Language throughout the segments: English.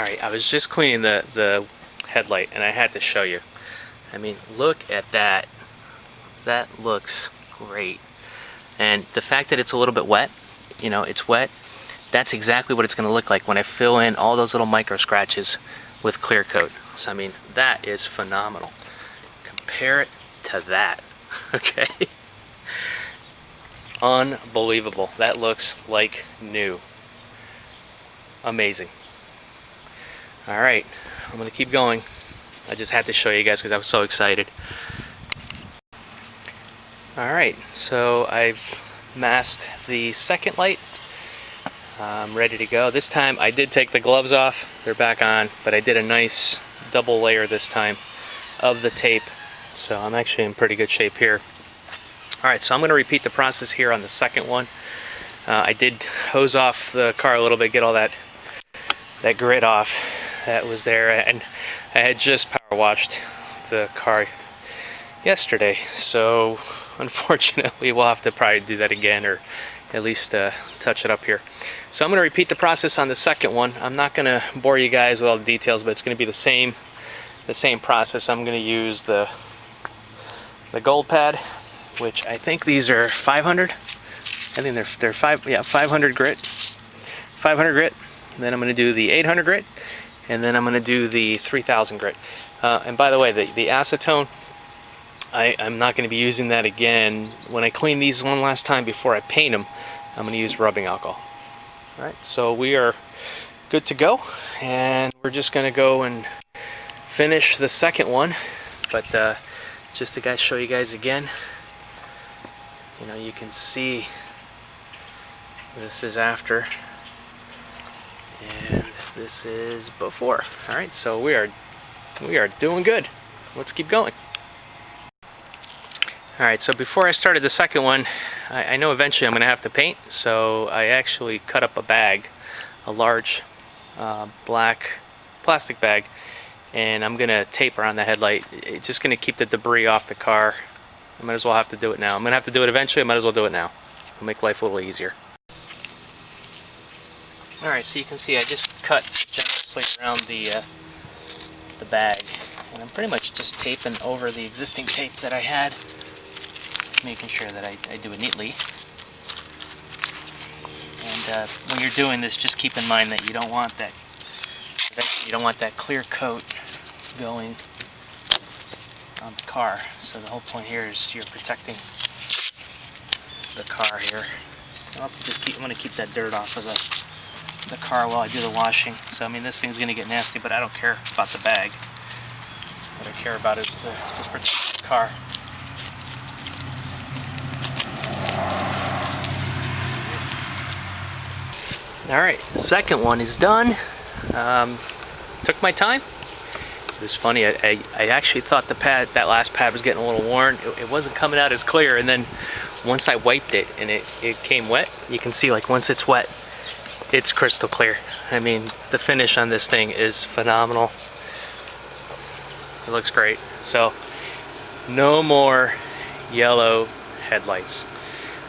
Alright, I was just cleaning the headlight and I had to show you. I mean, look at that. That looks great. And the fact that it's a little bit wet, you know, it's wet, that's exactly what it's going to look like when I fill in all those little micro scratches with clear coat. So I mean, that is phenomenal. Compare it to that. Okay? Unbelievable. That looks like new. Amazing. Alright, I'm going to keep going. I just had to show you guys because I was so excited. Alright, so I've masked the second light. I'm ready to go. This time I did take the gloves off. They're back on, but I did a nice double layer this time of the tape. So I'm actually in pretty good shape here. Alright, so I'm going to repeat the process here on the second one. I did hose off the car a little bit, get all that grit off that was there, and I had just power washed the car yesterday, so unfortunately we'll have to probably do that again, or at least touch it up here. So I'm going to repeat the process on the second one. I'm not going to bore you guys with all the details, but it's going to be the same process. I'm going to use the gold pad, which I think these are 500. I think they're 500 grit. 500 grit. And then I'm going to do the 800 grit, and then I'm going to do the 3000 grit. And by the way, the acetone, I'm not going to be using that again. When I clean these one last time before I paint them, I'm going to use rubbing alcohol. Alright, so we are good to go, and we're just going to go and finish the second one. But just to show you guys again, you know, you can see this is after and this is before. Alright, so we are doing good. Let's keep going. Alright, so before I started the second one, I know eventually I'm going to have to paint, so I actually cut up a bag, a large black plastic bag, and I'm going to tape around the headlight. It's just going to keep the debris off the car. I might as well have to do it now. I'm going to have to do it eventually, I might as well do it now. It'll make life a little easier. Alright, so you can see I just cut generously around the bag, and I'm pretty much just taping over the existing tape that I had, making sure that I do it neatly. And when you're doing this, just keep in mind that you don't want that clear coat going on the car. So the whole point here is you're protecting the car here. And also just I'm going to keep that dirt off of the car while I do the washing. So I mean, this thing's going to get nasty, but I don't care about the bag. What I care about is just protecting the car. Alright, the second one is done. Took my time. It was funny, I actually thought that last pad was getting a little worn. It wasn't coming out as clear, and then once I wiped it and it came wet, you can see, like, once it's wet, it's crystal clear. I mean, the finish on this thing is phenomenal. It looks great. So, no more yellow headlights.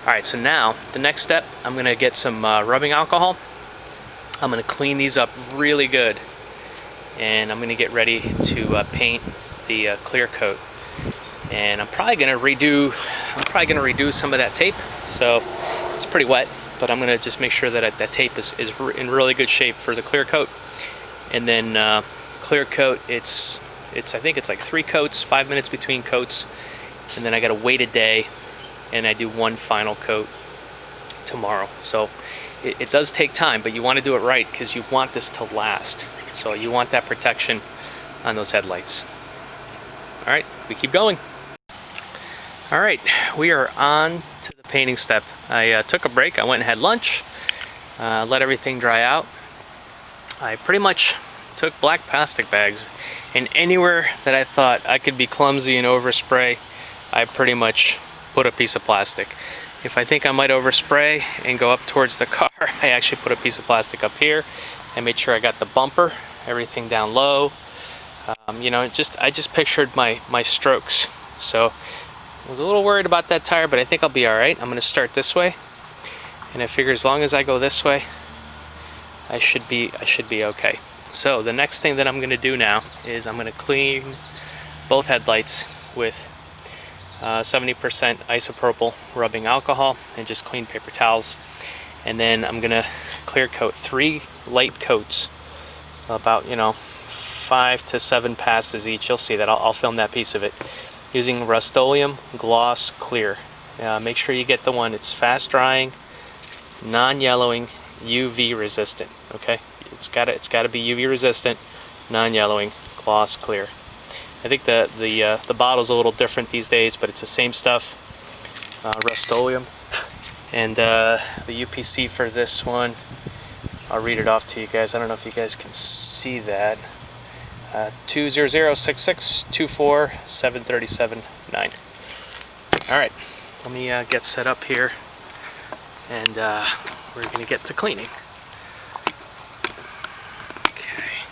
Alright, so now, the next step, I'm going to get some rubbing alcohol. I'm going to clean these up really good, and I'm going to get ready to paint the clear coat. And I'm probably going to redo some of that tape. So it's pretty wet, but I'm going to just make sure that that tape is in really good shape for the clear coat. And then clear coat, I think it's like 3 coats, 5 minutes between coats, and then I got to wait a day, and I do one final coat tomorrow. So it does take time, but you want to do it right because you want this to last. So you want that protection on those headlights. Alright, we keep going. Alright, we are on to the painting step. I took a break, I went and had lunch, let everything dry out. I pretty much took black plastic bags, and anywhere that I thought I could be clumsy and overspray, I pretty much put a piece of plastic. If I think I might overspray and go up towards the car, I actually put a piece of plastic up here. I made sure I got the bumper, everything down low. You know, I just pictured my strokes. So I was a little worried about that tire, but I think I'll be alright. I'm going to start this way, and I figure as long as I go this way, I should be okay. So the next thing that I'm going to do now is I'm going to clean both headlights with 70% isopropyl rubbing alcohol and just clean paper towels. And then I'm going to clear coat 3 light coats, about 5 to 7 passes each. You'll see that. I'll film that piece of it, using Rust-Oleum Gloss Clear. Make sure you get the one that's fast drying, non-yellowing, UV resistant. Okay, it's got to be UV resistant, non-yellowing, gloss clear. I think the bottle's a little different these days, but it's the same stuff. Rust-Oleum, and the UPC for this one, I'll read it off to you guys. I don't know if you guys can see that. 20066247379. All right, let me get set up here, and we're gonna get to cleaning. Okay.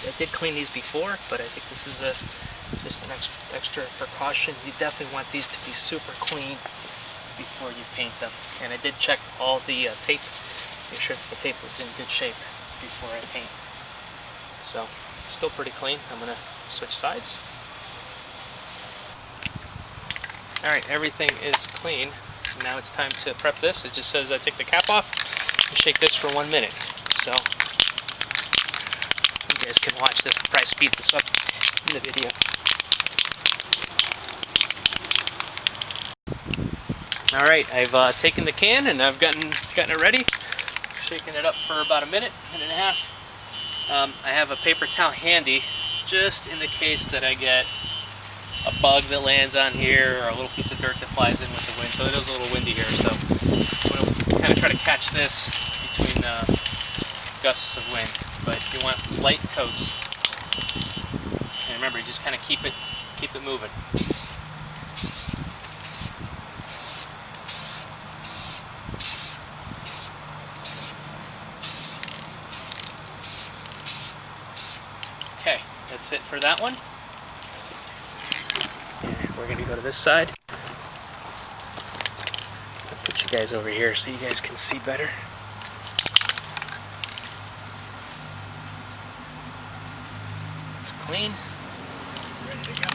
I did clean these before, but I think this is just an extra precaution. You definitely want these to be super clean before you paint them. And I did check all the tape, make sure that the tape was in good shape before I paint. So it's still pretty clean. I'm gonna switch sides. Alright, everything is clean. Now it's time to prep this. It just says take the cap off and shake this for 1 minute. So you guys can watch this. I'll probably speed this up in the video. Alright, I've taken the can and I've gotten it ready. Shaking it up for about a minute and a half. I have a paper towel handy, just in the case that I get a bug that lands on here or a little piece of dirt that flies in with the wind. So it is a little windy here, so I'm going to kind of try to catch this between gusts of wind. But you want light coats, and remember, you just kind of keep it moving. Okay, that's it for that one. And we're going to go to this side. I'll put you guys over here so you guys can see better. It's clean. Ready to go.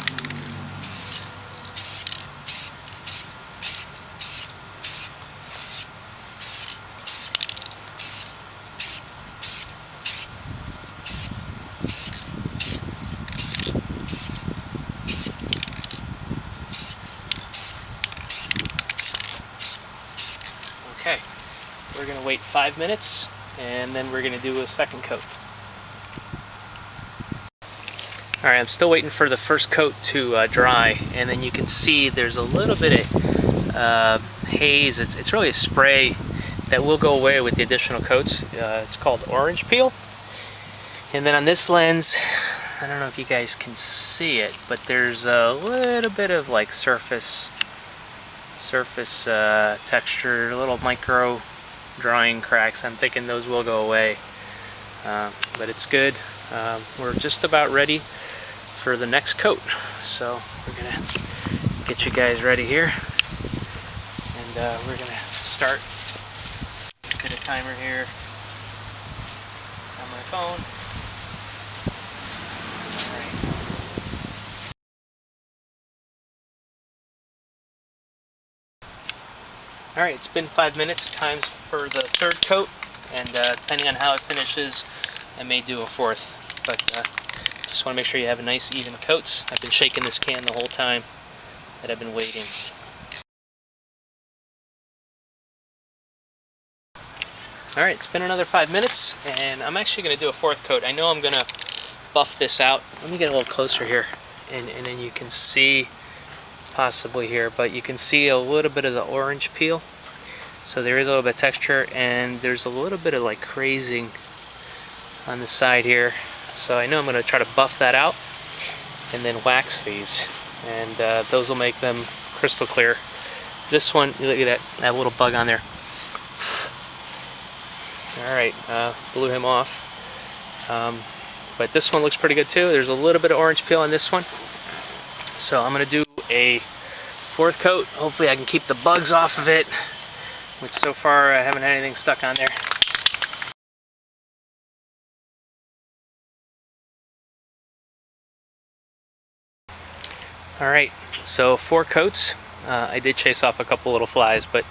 Okay, we're going to wait 5 minutes and then we're going to do a second coat. Alright, I'm still waiting for the first coat to dry, and then you can see there's a little bit of haze. It's really a spray that will go away with the additional coats. It's called orange peel. And then on this lens, I don't know if you guys can see it, but there's a little bit of like surface texture, little micro drying cracks. I'm thinking those will go away, but it's good. We're just about ready for the next coat, so we're gonna get you guys ready here, and we're gonna start. Get a timer here on my phone. All right, it's been 5 minutes. Time for the third coat, and depending on how it finishes, I may do a fourth. But just want to make sure you have a nice even coats. I've been shaking this can the whole time that I've been waiting. All right, it's been another 5 minutes, and I'm actually going to do a fourth coat. I know I'm going to buff this out. Let me get a little closer here, and then you can see possibly here, but you can see a little bit of the orange peel. So there is a little bit of texture, and there's a little bit of like crazing on the side here. So I know I'm going to try to buff that out and then wax these, and those will make them crystal clear. This one, look at that little bug on there. Alright, blew him off. But this one looks pretty good too. There's a little bit of orange peel on this one. So I'm going to do a fourth coat. Hopefully I can keep the bugs off of it, which so far I haven't had anything stuck on there. Alright, so 4 coats. I did chase off a couple little flies, but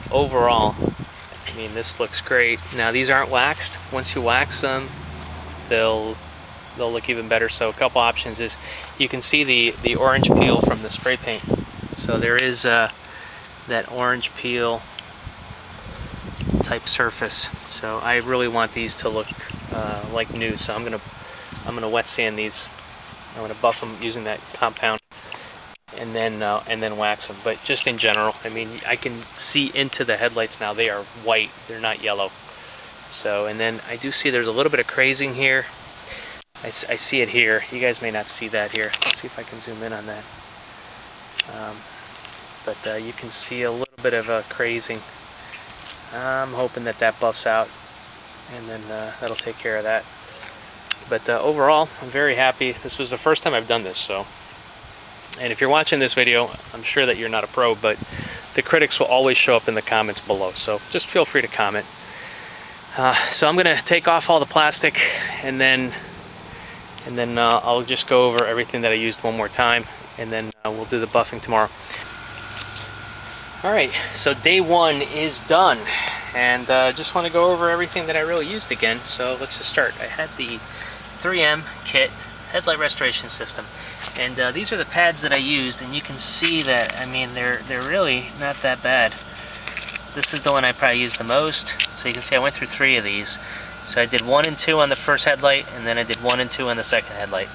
overall, I mean, this looks great. Now these aren't waxed. Once you wax them, they'll look even better. So a couple options is, you can see the orange peel from the spray paint. So there is that orange peel type surface. So I really want these to look like new. So I'm gonna wet sand these. I'm gonna buff them using that compound, and then wax them. But just in general, I mean, I can see into the headlights now. They are white. They're not yellow. So, and then I do see there's a little bit of crazing here. I see it here. You guys may not see that here. Let's see if I can zoom in on that. But you can see a little bit of a crazing. I'm hoping that buffs out, and then that'll take care of that. But overall, I'm very happy. This was the first time I've done this, so. And if you're watching this video, I'm sure that you're not a pro, but the critics will always show up in the comments below, so just feel free to comment. So I'm gonna take off all the plastic, and then I'll just go over everything that I used one more time, and then we'll do the buffing tomorrow. Alright, so day 1 is done, and just want to go over everything that I really used again. So let's just start. I had the 3M kit headlight restoration system, and these are the pads that I used, and you can see that, I mean, they're really not that bad. This is the one I probably used the most, so you can see I went through 3 of these. So I did 1 and 2 on the first headlight, and then I did 1 and 2 on the second headlight,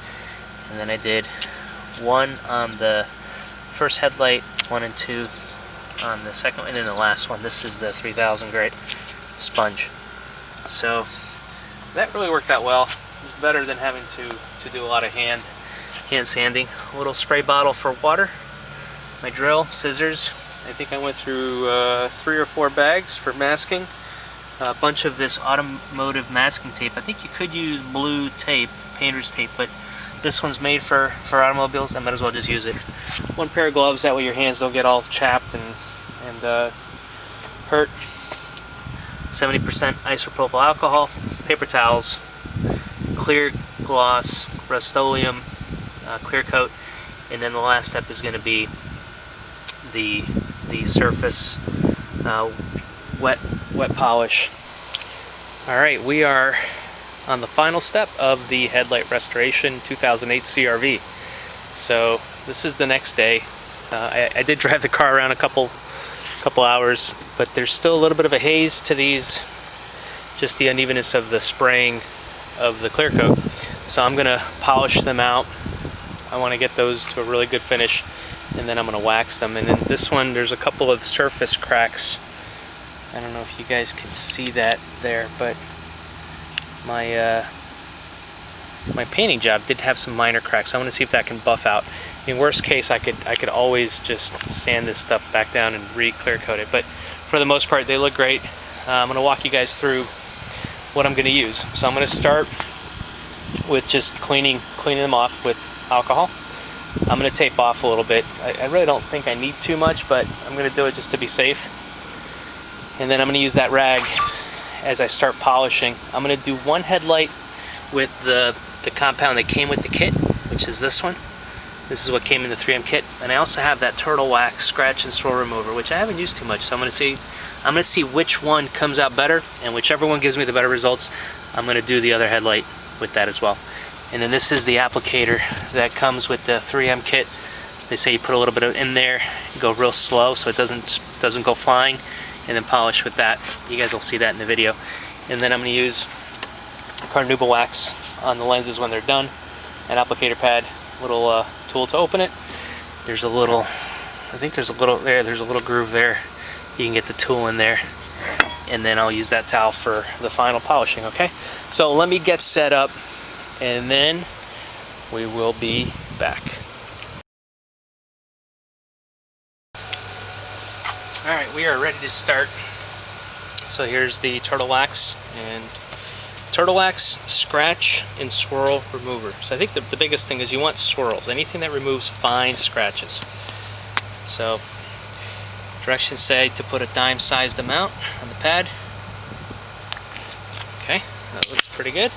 and then I did 1 on the first headlight, 1 and 2 on the second, and then the last one. This is the 3000 grit sponge. So that really worked out well. It was better than having to do a lot of hand sanding. A little spray bottle for water, my drill, scissors. I think I went through 3 or 4 bags for masking. A bunch of this automotive masking tape. I think you could use blue tape, painter's tape, but this one's made for automobiles. I might as well just use it. 1 pair of gloves, that way your hands don't get all chapped and hurt. 70% isopropyl alcohol, paper towels, clear gloss, Rust-Oleum, clear coat, and then the last step is going to be the surface wet polish. Alright, we are on the final step of the headlight restoration 2008 CRV. So this is the next day. I did drive the car around a couple hours, but there's still a little bit of a haze to these, just the unevenness of the spraying of the clear coat. So I'm gonna polish them out. I want to get those to a really good finish, and then I'm gonna wax them. And then this one, there's a couple of surface cracks. I don't know if you guys can see that there, but my painting job did have some minor cracks. I want to see if that can buff out. In worst case, I could always just sand this stuff back down and re-clear coat it. But for the most part, they look great. I'm going to walk you guys through what I'm going to use. So I'm going to start with just cleaning them off with alcohol. I'm going to tape off a little bit. I really don't think I need too much, but I'm going to do it just to be safe. And then I'm going to use that rag as I start polishing. I'm going to do 1 headlight with the compound that came with the kit, which is this one. This is what came in the 3M kit. And I also have that turtle wax scratch and swirl remover, which I haven't used too much. So I'm going to see which one comes out better, and whichever one gives me the better results, I'm going to do the other headlight with that as well. And then this is the applicator that comes with the 3M kit. They say you put a little bit in there, go real slow so it doesn't go flying, and then polish with that. You guys will see that in the video. And then I'm going to use carnauba wax on the lenses when they're done, an applicator pad, little tool to open it. There's a little, I think there's a little groove there. You can get the tool in there, and then I'll use that towel for the final polishing. Okay, so let me get set up, and then we will be back. Alright, we are ready to start. So here's the turtle wax, and turtle wax, scratch, and swirl remover. So I think the biggest thing is you want swirls, anything that removes fine scratches. So directions say to put a dime-sized amount on the pad. Okay, that looks pretty good.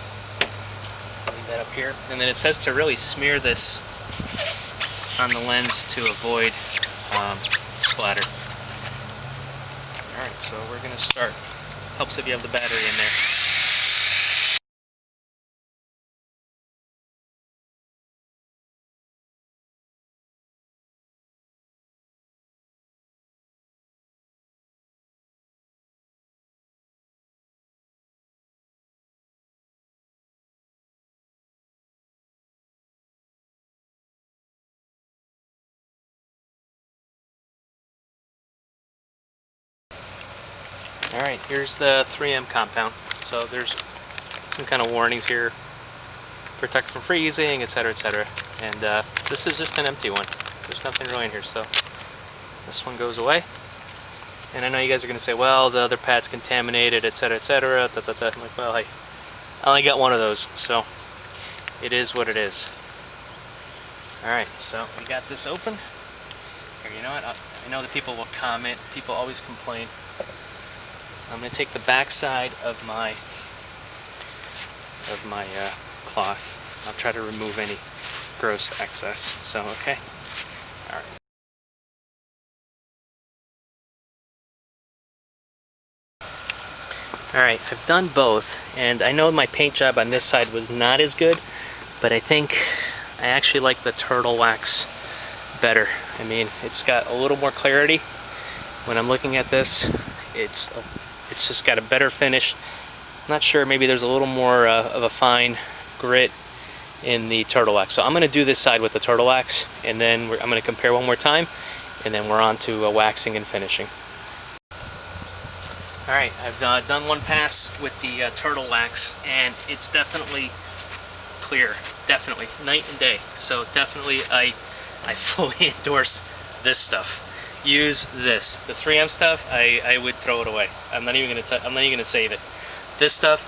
Leave that up here. And then it says to really smear this on the lens to avoid splatter. Alright, so we're going to start. Helps if you have the battery in there. Alright, here's the 3M compound. So there's some kind of warnings here. Protect from freezing, etc., etc. And this is just an empty one. There's nothing really in here, so this one goes away. And I know you guys are going to say, well, the other pad's contaminated, etc., etc. I'm like, well, I only got one of those, so it is what it is. Alright, so we got this open. Here, you know what? I know that people will comment. People always complain. I'm going to take the back side of my cloth. I'll try to remove any gross excess. So, okay. All right. All right, I've done both, and I know my paint job on this side was not as good, but I think I actually like the turtle wax better. I mean, it's got a little more clarity. When I'm looking at this, it's just got a better finish. I'm not sure, maybe there's a little more of a fine grit in the turtle wax. So I'm going to do this side with the turtle wax, and then I'm going to compare one more time, and then we're on to waxing and finishing. Alright, I've done one pass with the turtle wax, and it's definitely clear. Definitely. Night and day. So definitely I fully endorse this stuff. Use this. The 3M stuff, I would throw it away. I'm not even gonna save it. This stuff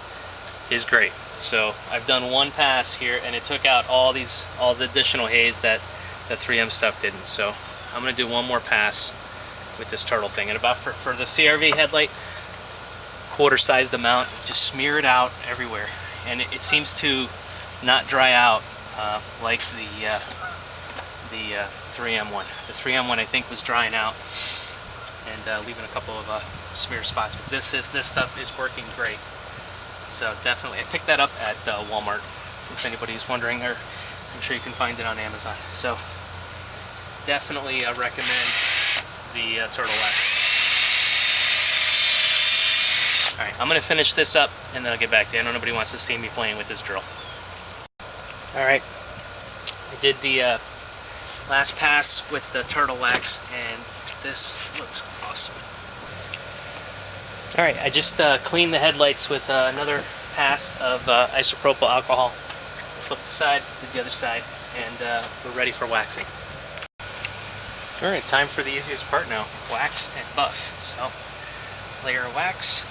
is great. So I've done one pass here, and it took out all the additional haze that the 3M stuff didn't. So I'm gonna do one more pass with this turtle thing. And about for the CRV headlight, quarter-sized amount, just smear it out everywhere, and it seems to not dry out like the 3M one. The 3M one I think was drying out and leaving a couple of smear spots. But this stuff is working great. So definitely, I picked that up at Walmart. If anybody's wondering, or I'm sure you can find it on Amazon. So definitely recommend the turtle wax. All right, I'm gonna finish this up and then I'll get back to you. I know nobody wants to see me playing with this drill. All right, I did the last pass with the turtle wax, and this looks awesome. All right, I just cleaned the headlights with another pass of isopropyl alcohol. Flip the side, did the other side, and we're ready for waxing. All right, time for the easiest part now, wax and buff. So, layer of wax.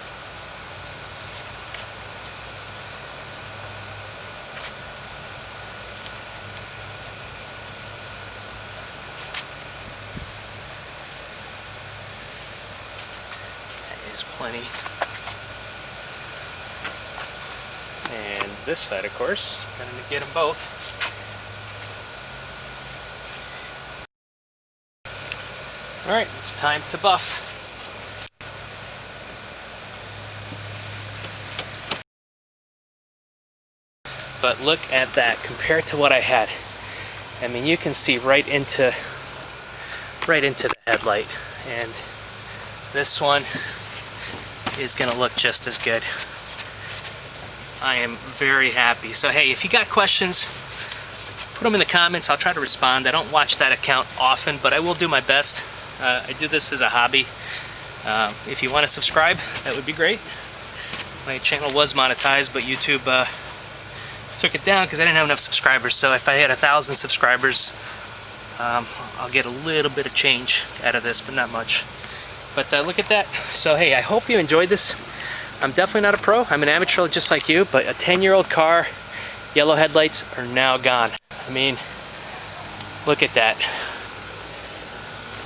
Plenty. And this side, of course, gonna get them both. All right, it's time to buff. But look at that compared to what I had. I mean, you can see right into the headlight, and this one is going to look just as good. I am very happy. So hey, if you got questions, put them in the comments. I'll try to respond. I don't watch that account often, but I will do my best. I do this as a hobby. If you want to subscribe, that would be great. My channel was monetized, but YouTube took it down because I didn't have enough subscribers. So if I had 1,000 subscribers, I'll get a little bit of change out of this, but not much. But look at that. So hey, I hope you enjoyed this. I'm definitely not a pro. I'm an amateur just like you, but a 10-year-old car, yellow headlights are now gone. I mean, look at that.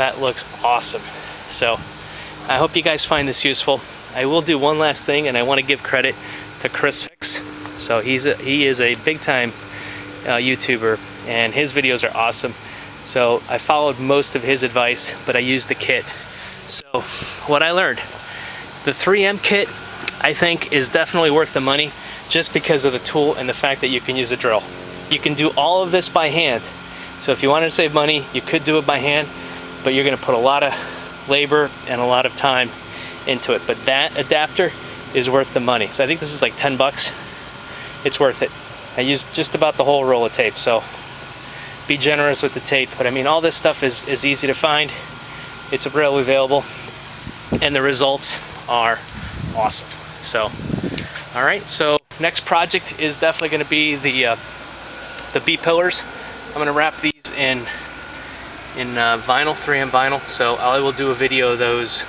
That looks awesome. So I hope you guys find this useful. I will do one last thing, and I want to give credit to Chris Fix. So he is a big time YouTuber, and his videos are awesome. So I followed most of his advice, but I used the kit. So what I learned, the 3M kit I think is definitely worth the money, just because of the tool and the fact that you can use a drill. You can do all of this by hand. So if you wanted to save money, you could do it by hand, but you're going to put a lot of labor and a lot of time into it. But that adapter is worth the money. So I think this is like 10 bucks. It's worth it. I used just about the whole roll of tape, so be generous with the tape. But I mean, all this stuff is easy to find. It's readily available, and the results are awesome. So, all right, so next project is definitely going to be the B pillars. I'm going to wrap these in vinyl, 3M vinyl. So I will do a video of those